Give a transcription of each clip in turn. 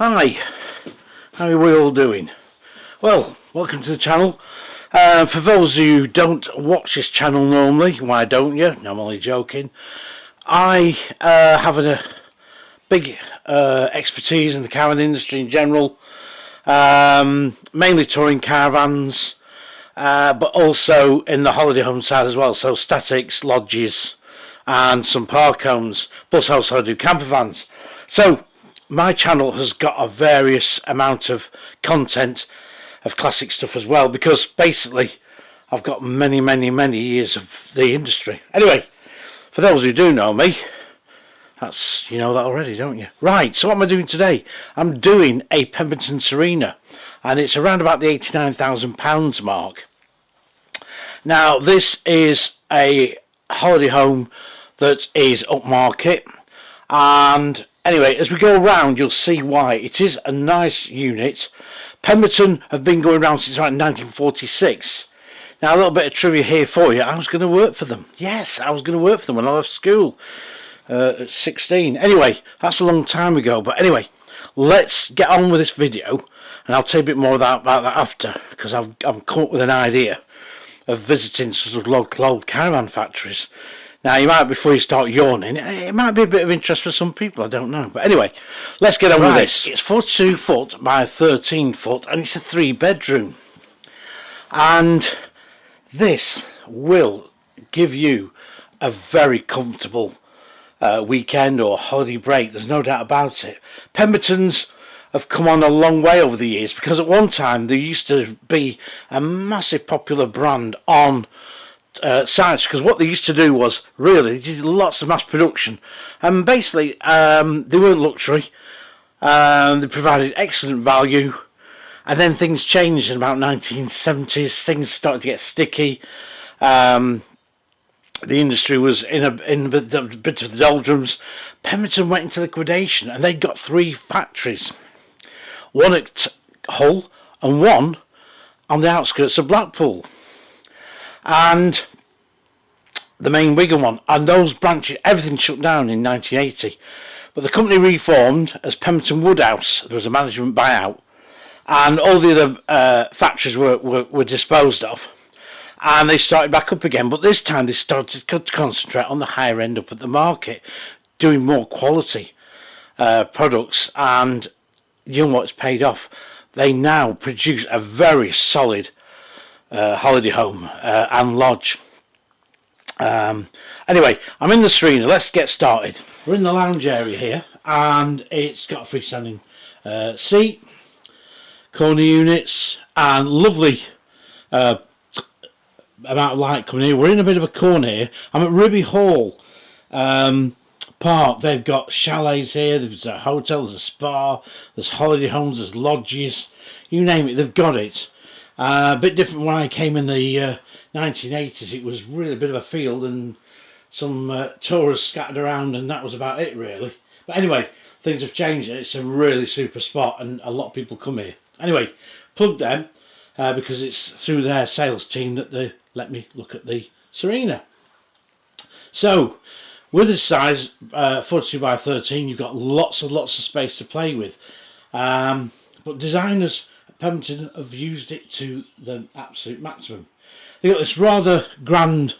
Hi, how are we all doing? Well, welcome to the channel. For those who don't watch this channel normally, why don't you? No, I'm only joking. I have a big expertise in the caravan industry in general, mainly touring caravans, but also in the holiday home side as well, so statics, lodges and some park homes, plus also I do camper vans. So my channel has got a various amount of content of classic stuff as well, because basically I've got many years of the industry. Anyway, for those who do know me, that's, you know that already, don't you? Right, so what am I doing today? I'm doing a Pemberton Serena, and it's around about the £89,000 mark. Now this is a holiday home that is upmarket, and anyway, as we go around you'll see why. It is a nice unit. Pemberton have been going around since about 1946. Now a little bit of trivia here for you. I was going to work for them. Yes, I was going to work for them when I left school at 16. Anyway, that's a long time ago. But anyway, let's get on with this video, and I'll tell you a bit more about that after, because I'm come up with an idea of visiting sort of local old caravan factories. Now you might, before you start yawning, it might be a bit of interest for some people, I don't know. But anyway, let's get on with this. It's 42 foot by 13 foot, and it's a 3-bedroom. And this will give you a very comfortable weekend or holiday break, there's no doubt about it. Pemberton's have come on a long way over the years, because at one time there used to be a massive popular brand on sites, because what they used to do was, really, they did lots of mass production, and basically they weren't luxury, they provided excellent value. And then things changed in about 1970s. Things started to get sticky. The industry was in a bit of the doldrums. Pemberton went into liquidation, and they'd got 3 factories, one at Hull and one on the outskirts of Blackpool, and the main Wigan one. And those branches, everything shut down in 1980. But the company reformed as Pemberton Woodhouse. There was a management buyout, and all the other factories were disposed of, and they started back up again. But this time they started to concentrate on the higher end up at the market, doing more quality products, and you know what's paid off. They now produce a very solid holiday home and lodge. Anyway, I'm in the Serena. Let's get started. We're in the lounge area here, and it's got a freestanding seat, corner units, and lovely amount of light coming here. We're in a bit of a corner here. I'm at Ruby Hall Park. They've got chalets here, there's a hotel, there's a spa, there's holiday homes, there's lodges, you name it, they've got it. A bit different when I came in the 1980s. It was really a bit of a field and some tourists scattered around, and that was about it really. But anyway, things have changed. It's a really super spot, and a lot of people come here. Anyway, plug them because it's through their sales team that they let me look at the Serena. So with this size, 42 by 13, you've got lots of space to play with, but designers at Pemberton have used it to the absolute maximum. They've got this rather grand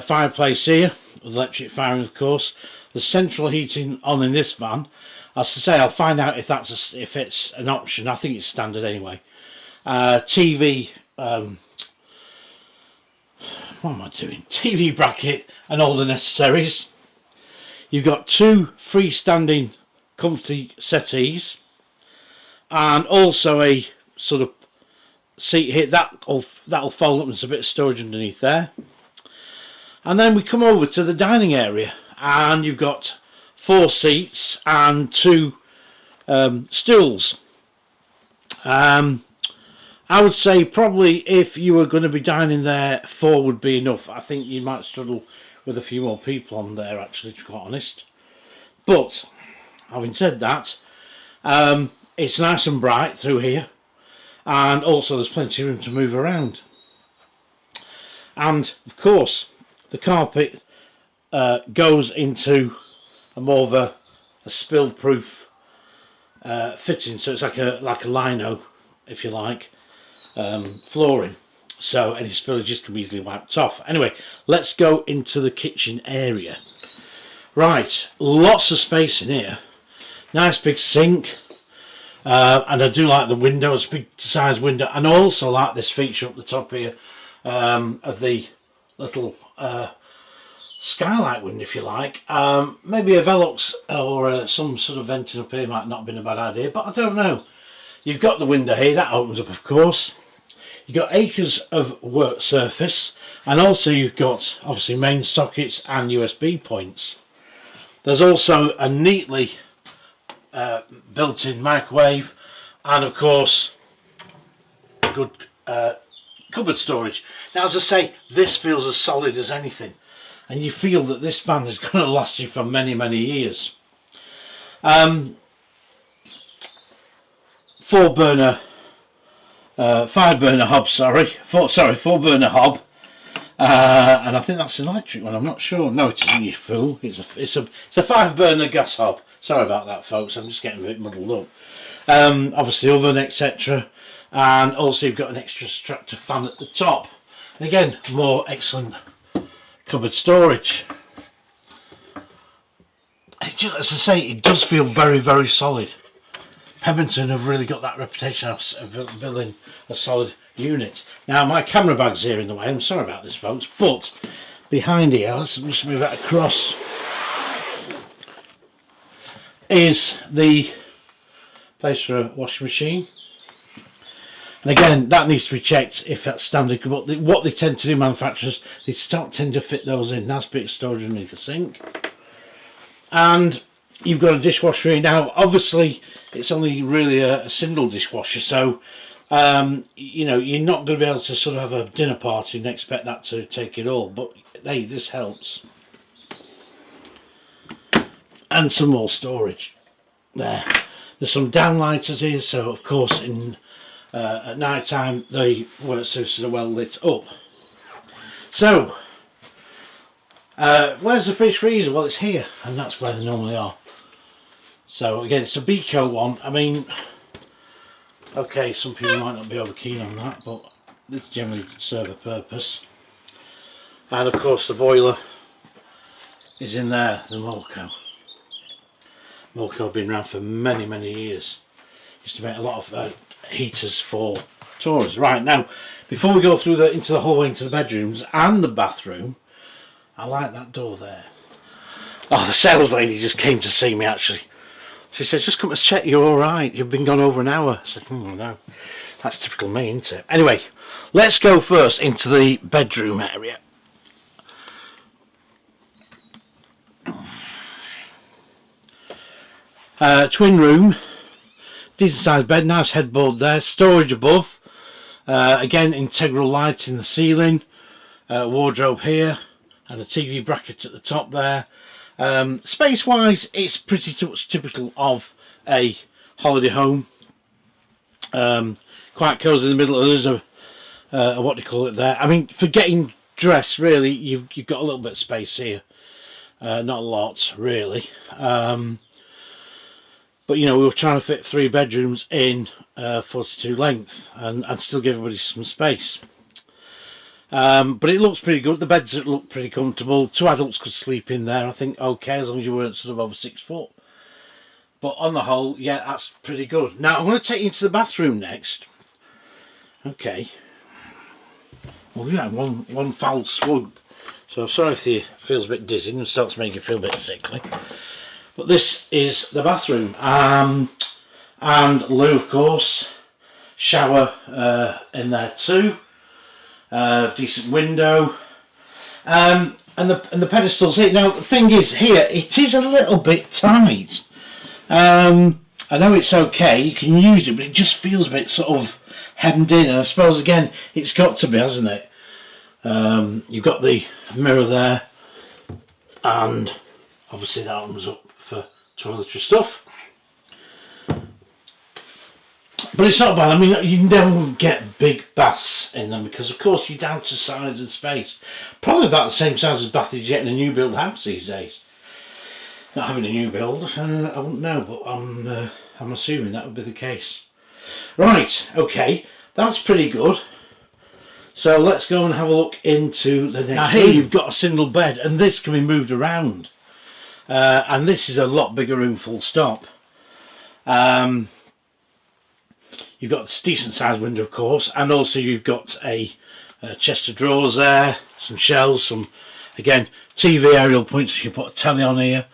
fireplace here, with electric firing of course. There's central heating on in this van. As I say, I'll find out if it's an option. I think it's standard anyway. TV, what am I doing? TV bracket and all the necessaries. You've got 2 freestanding comfy settees, and also a sort of seat here that'll fold up, and there's a bit of storage underneath there. And then we come over to the dining area, and you've got 4 seats and 2 stools. I would say probably if you were going to be dining there, 4 would be enough. I think you might struggle with a few more people on there, actually, to be quite honest. But having said that, it's nice and bright through here, and also there's plenty of room to move around. And of course the carpet goes into a more of a spill proof fitting, so it's like a lino, if you like, flooring. So any spillages can be easily wiped off. Anyway, let's go into the kitchen area. Right, lots of space in here. Nice big sink. And I do like the windows, big size window, and I also like this feature up the top here of the little skylight window, if you like. Maybe a Velux or some sort of venting up here might not have been a bad idea, but I don't know. You've got the window here, that opens up, of course. You've got acres of work surface, and also you've got obviously main sockets and USB points. There's also a neatly built-in microwave, and of course good cupboard storage. Now, as I say, this feels as solid as anything, and you feel that this van is going to last you for many years. 5 burner hob, 4 burner hob, and I think that's an electric one. I'm not sure. No, it isn't, you fool. It's a 5 burner gas hob. Sorry about that, folks. I'm just getting a bit muddled up. Obviously oven, etc. And also you've got an extra extractor fan at the top. And again, more excellent cupboard storage. As I say, it does feel very solid. Pemberton have really got that reputation of building a solid unit. Now, my camera bag's here in the way. I'm sorry about this, folks. But behind here, let's just move that across, is the place for a washing machine. And again, that needs to be checked if that's standard. But what they tend to do, manufacturers, they tend to fit those in. Nice bit of storage underneath the sink. And you've got a dishwasher here. Now, obviously, it's only really a single dishwasher, so you know, you're not going to be able to sort of have a dinner party and expect that to take it all. But hey, this helps. And some more storage there. There's some downlighters here, so of course at night time the work surfaces are well lit up. So where's the fridge freezer? Well, it's here, and that's where they normally are. So again, it's a Beco one. I mean, okay, some people might not be over keen on that, but this generally serve a purpose. And of course the boiler is in there, the Morco. Morco have been around for many years. Used to make a lot of heaters for tours. Right, now before we go through into the hallway, into the bedrooms and the bathroom, I like that door there. Oh, the sales lady just came to see me actually. She says, just come to check you're alright, you've been gone over an hour. I said, no, that's typical me, isn't it? Anyway, let's go first into the bedroom area. Twin room, decent sized bed, nice headboard there, storage above, again integral light in the ceiling, wardrobe here, and a TV bracket at the top there. Space wise, it's pretty much typical of a holiday home. Quite cosy in the middle. There's a what do you call it there? I mean, for getting dressed, really, you've got a little bit of space here. Not a lot, really. But you know, we were trying to fit 3 bedrooms in 42 length and still give everybody some space. But it looks pretty good. The beds look pretty comfortable. 2 adults could sleep in there, I think. Okay, as long as you weren't sort of over 6 foot. But on the whole, yeah, that's pretty good. Now I'm going to take you into the bathroom next. Okay. Well, yeah, one foul swoop. So sorry if it feels a bit dizzy and starts making you feel a bit sickly. But this is the bathroom, and loo, of course. Shower in there too. Decent window, and the pedestals here. Now the thing is, here it is a little bit tight. I know it's okay, you can use it, but it just feels a bit sort of hemmed in, and I suppose again it's got to be, hasn't it? You've got the mirror there, and obviously that opens up for toiletry stuff. But it's not bad. I mean, you never get big baths in them because, of course, you're down to size and space. Probably about the same size as bath as you get in a new build house these days. Not having a new build, I wouldn't know, but I'm assuming that would be the case. Right, okay, that's pretty good. So let's go and have a look into the next. Now here you've got a single bed, and this can be moved around. And this is a lot bigger room, full stop. You've got a decent sized window, of course, and also you've got a chest of drawers there, some shelves, some, again, TV aerial points. You can put a telly on here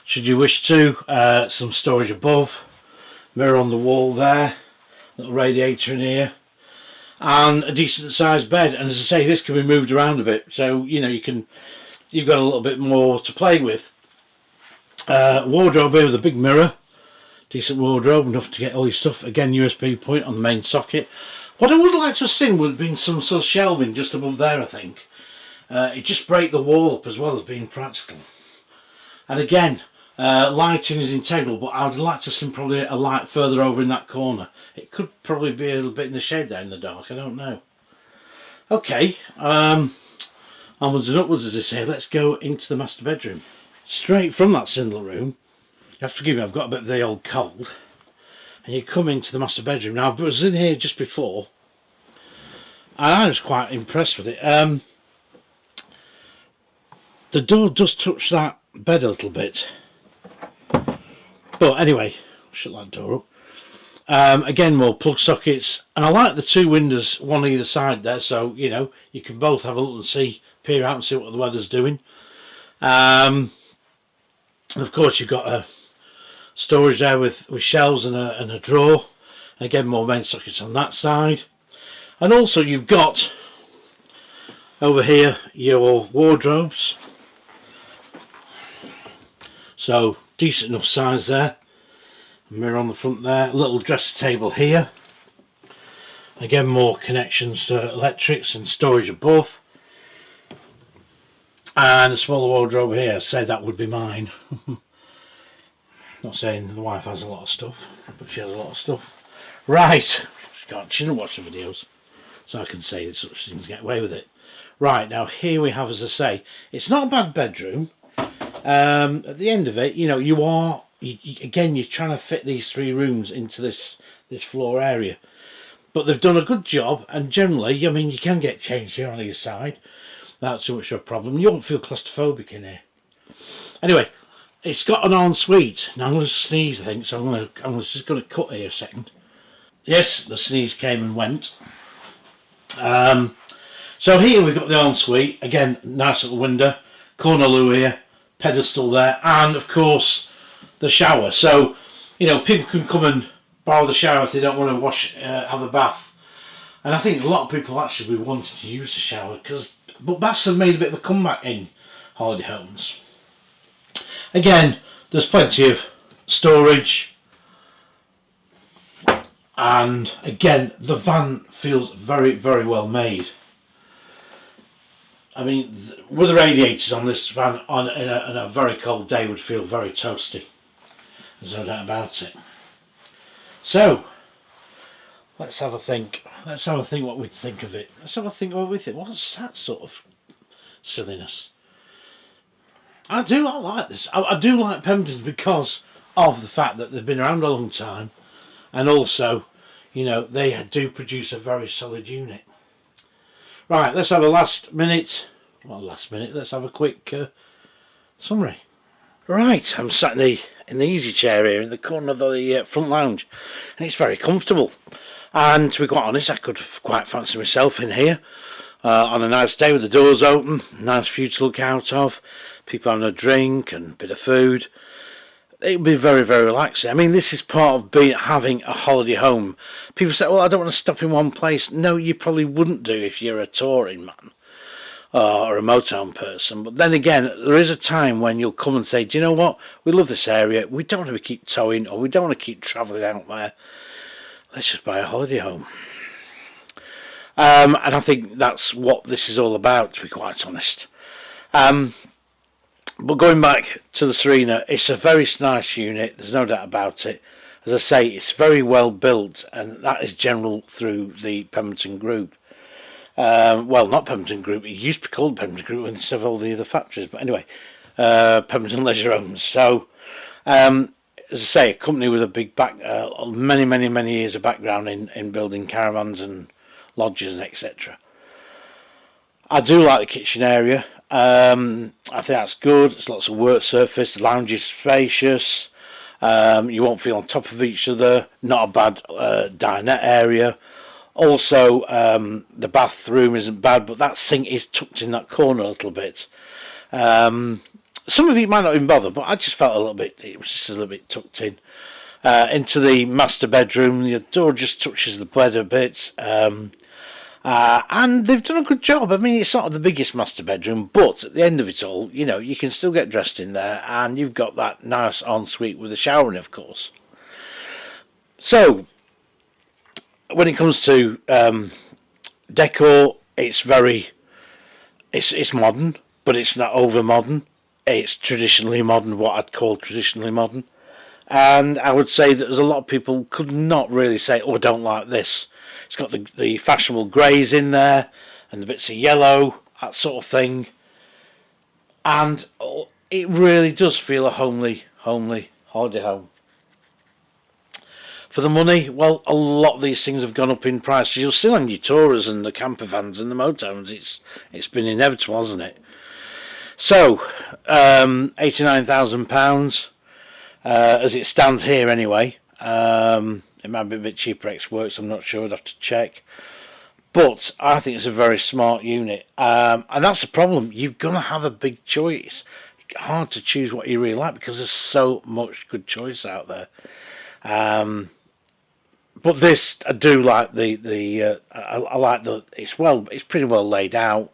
should you wish to. Some storage above, mirror on the wall there, little radiator in here, and a decent sized bed. And as I say, this can be moved around a bit, so you know you've got a little bit more to play with. Wardrobe here with a big mirror, decent wardrobe, enough to get all your stuff. Again, USB point on the main socket. What I would like to have seen would have been some sort of shelving just above there, I think. It just break the wall up as well as being practical. And again, lighting is integral, but I would like to see probably a light further over in that corner. It could probably be a little bit in the shade there in the dark, I don't know. Okay, onwards and upwards as I say, let's go into the master bedroom. Straight from that single room, you have to forgive me, I've got a bit of the old cold, and you come into the master bedroom. Now I was in here just before, and I was quite impressed with it. The door does touch that bed a little bit, but anyway, shut that door up. Again, more plug sockets, and I like the two windows, one either side there, so you know you can both have a look and see, peer out and see what the weather's doing. And of course you've got a storage there with shelves and a drawer. Again, more main sockets on that side. And also you've got over here your wardrobes. So decent enough size there. A mirror on the front there. A little dresser table here. Again, more connections to electrics and storage above. And a smaller wardrobe here, say that would be mine. Not saying the wife has a lot of stuff, but she has a lot of stuff. Right, she doesn't watch the videos, so I can say such things, get away with it. Right, now here we have, as I say, it's not a bad bedroom. At the end of it, you know, again, you're trying to fit these three rooms into this floor area. But they've done a good job, and generally, I mean, you can get changed here on either side. That's too much of a problem. You won't feel claustrophobic in here. Anyway, it's got an ensuite. Now I'm going to sneeze, I think, so I'm just going to cut here a second. Yes, the sneeze came and went. So here we've got the ensuite. Again, nice little window, corner loo here, pedestal there, and of course the shower. So you know, people can come and borrow the shower if they don't want to have a bath. And I think a lot of people actually be wanting to use the shower but baths have made a bit of a comeback in holiday homes. Again, there's plenty of storage, and again, the van feels very, very well made. I mean, with the radiators on this van in a very cold day would feel very toasty. There's no doubt about it. So, let's have a think. Let's have a think what we'd think of it. Let's have a think what we think. What's that sort of silliness? I like this. I do like Pemberton because of the fact that they've been around a long time, and also, you know, they do produce a very solid unit. Right, let's have a let's have a quick summary. Right, I'm sat in the easy chair here in the corner of the front lounge, and it's very comfortable. And to be quite honest, I could quite fancy myself in here on a nice day with the doors open, nice view to look out of, people having a drink and a bit of food. It would be very, very relaxing. I mean, this is part of having a holiday home. People say, well, I don't want to stop in one place. No, you probably wouldn't do if you're a touring man or a motorhome person. But then again, there is a time when you'll come and say, do you know what? We love this area. We don't want to keep towing, or we don't want to keep travelling out there. Let's just buy a holiday home. And I think that's what this is all about, to be quite honest. But going back to the Serena, it's a very nice unit, there's no doubt about it. As I say, it's very well built, and that is general through the Pemberton Group. Well, not Pemberton Group, it used to be called Pemberton Group instead of all the other factories, but anyway, Pemberton Leisure Homes. So, as I say, a company with a big many years of background in building caravans and lodges and etc. I do like the kitchen area. I think that's good. It's lots of work surface. The lounge is spacious. You won't feel on top of each other. Not a bad dinette area. Also, the bathroom isn't bad, but that sink is tucked in that corner a little bit. Some of you might not even bother, but I just felt it was just a little bit tucked in. Into the master bedroom, the door just touches the bed a bit. And they've done a good job. I mean, it's not the biggest master bedroom, but at the end of it all, you can still get dressed in there, and you've got that nice ensuite with a shower in, of course. So, when it comes to decor, it's modern, but it's not over modern. It's traditionally modern, what I'd call traditionally modern. And I would say that there's a lot of people could not really say, oh, I don't like this. It's got the fashionable greys in there and the bits of yellow, that sort of thing. And it really does feel a homely holiday home. For the money, well, a lot of these things have gone up in price. You'll see on your tourers and the camper vans and the motorhomes, it's been inevitable, hasn't it? So, £89,000 as it stands here anyway. It might be a bit cheaper ex-works, I'm not sure, I'd have to check. But I think it's a very smart unit. And that's the problem. You're going to have a big choice. It's hard to choose what you really like because there's so much good choice out there. But this, I do like I like it's pretty well laid out.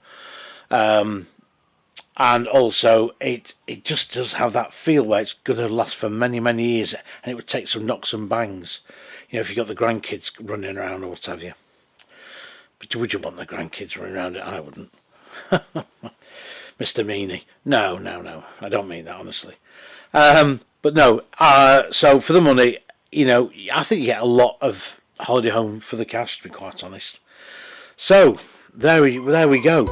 And also it just does have that feel where it's going to last for many years, and it would take some knocks and bangs, if you've got the grandkids running around or what have you. But would you want the grandkids running around it? I wouldn't. Mr. Meanie. No, I don't mean that, honestly. But no, so for the money, I think you get a lot of holiday home for the cash, to be quite honest. So there we go.